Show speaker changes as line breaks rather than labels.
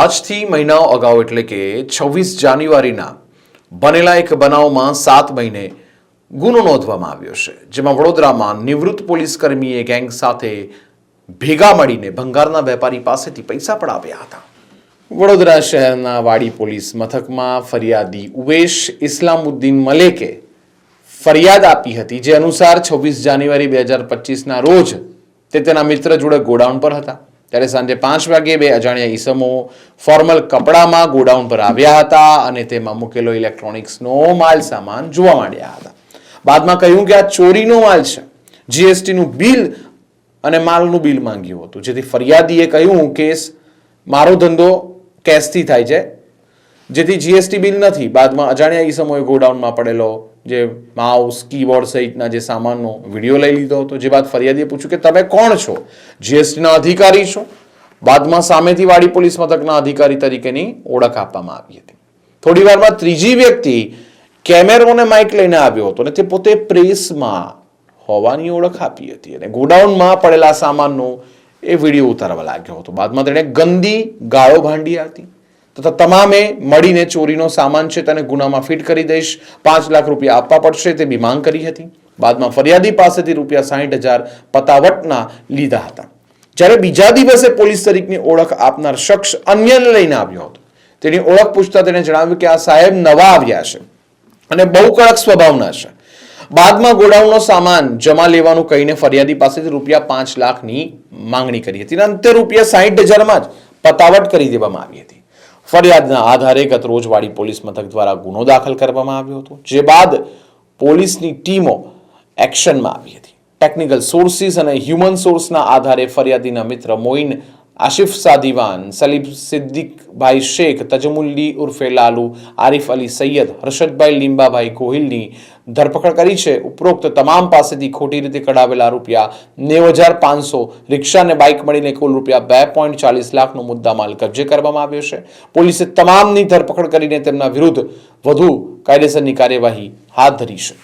આજથી મહિનાઓ અગાઉ એટલે કે 26 જાન્યુઆરીના બનેલા એક બનાવમાં 7 મહિને ગુનો નોંધવામાં આવ્યો છે, જેમાં વડોદરામાં નિવૃત્ત પોલીસ કર્મીએ ગેંગ સાથે ભેગા મળીને ભંગારના વેપારી પાસેથી પૈસા પડાવ્યા હતા. વડોદરા શહેરના વાડી પોલીસ મથકમાં ફરિયાદી ઉવેશ ઇસ્લામુદ્દીન મલેકે ફરિયાદ આપી હતી, જે અનુસાર 26 જાન્યુઆરી 2025ના રોજ તે તેના મિત્ર જોડે ગોડાઉન પર હતા. ત્યારે સાંજે 5 વાગે બે અજાણ્યા ઈસમો ફોર્મલ કપડામાં ગોડાઉન પર આવ્યા હતા અને તેમાં મૂકેલો ઇલેક્ટ્રોનિક્સનો માલ સામાન જોવા માંડ્યા હતા. બાદમાં કહ્યું કે આ ચોરીનો માલ છે. જીએસટીનું બિલ અને માલનું બિલ માંગ્યું હતું, જેથી ફરિયાદીએ કહ્યું કે મારો ધંધો કેશથી થાય છે, જેથી જીએસટી બિલ નથી. બાદમાં અજાણ્યા ઈસમોએ ગોડાઉનમાં પડેલો જે માઉસ, કીબોર્ડ સહિતના જે સામાનનો વિડીયો લઈ લીધો હતો. જે બાદ ફરિયાદીએ પૂછ્યું કે તમે કોણ છો? જીએસટીના અધિકારી છો? બાદમાં સામેથી વાડી પોલીસ મથકના અધિકારી તરીકેની ઓળખ આપવામાં આવી હતી. થોડી વારમાં ત્રીજી વ્યક્તિ કેમેરો અને માઇક લઈને આવ્યો હતો અને તે પોતે પ્રેસમાં હોવાની ઓળખ આપી હતી અને ગોડાઉનમાં પડેલા સામાનનો એ વિડીયો ઉતારવા લાગ્યો હતો. બાદમાં તેણે ગંદી ગાળો ભાંડી હતી તથા તમામે મળીને ચોરીનો સામાન છે તેને ગુનામાં ફિટ કરી દઈશ, 5 લાખ રૂપિયા આપવા પડશે તેવી માંગ કરી હતી. બાદમાં ફરિયાદી પાસેથી ₹60,000 પતાવટના લીધા હતા. જ્યારે બીજા દિવસે પોલીસ તરીકેની ઓળખ આપનાર શખ્સ અન્યને લઈને આવ્યો હતો. તેની ઓળખ પૂછતા તેણે જણાવ્યું કે આ સાહેબ નવા આવ્યા છે અને બહુ કડક સ્વભાવના છે. બાદમાં ગોડાઉનનો સામાન જમા લેવાનું કહીને ફરિયાદી પાસેથી ₹5 લાખની માંગણી કરી હતી. અંતે ₹60,000માં જ પતાવટ કરી દેવામાં આવી હતી. ફરિયાદના આધારે ગત રોજ વાડી પોલીસ મથક દ્વારા ગુનો દાખલ કરવામાં આવ્યો હતો, જે બાદ પોલીસની ટીમો એક્શનમાં આવી હતી. ટેકનિકલ સોર્સિસ અને હ્યુમન સોર્સના આધારે ફરિયાદીના મિત્ર મોઇન આશિફ સાદીવાન, સલીમ સિદ્દીકભાઈ શેખ, તજમુલ્લી ઉર્ફે લાલુ, આરિફ અલી સૈયદ, હર્ષદભાઈ લીંબાભાઈ ગોહિલની ધરપકડ કરી છે. ઉપરોક્ત તમામ પાસેથી ખોટી રીતે કઢાવેલા ₹90,500 રિક્ષા અને બાઇક મળીને કુલ ₹2.40 લાખનો મુદ્દામાલ કબજે કરવામાં આવ્યો છે. પોલીસે તમામની ધરપકડ કરીને તેમના વિરુદ્ધ વધુ કાયદેસરની કાર્યવાહી હાથ ધરી છે.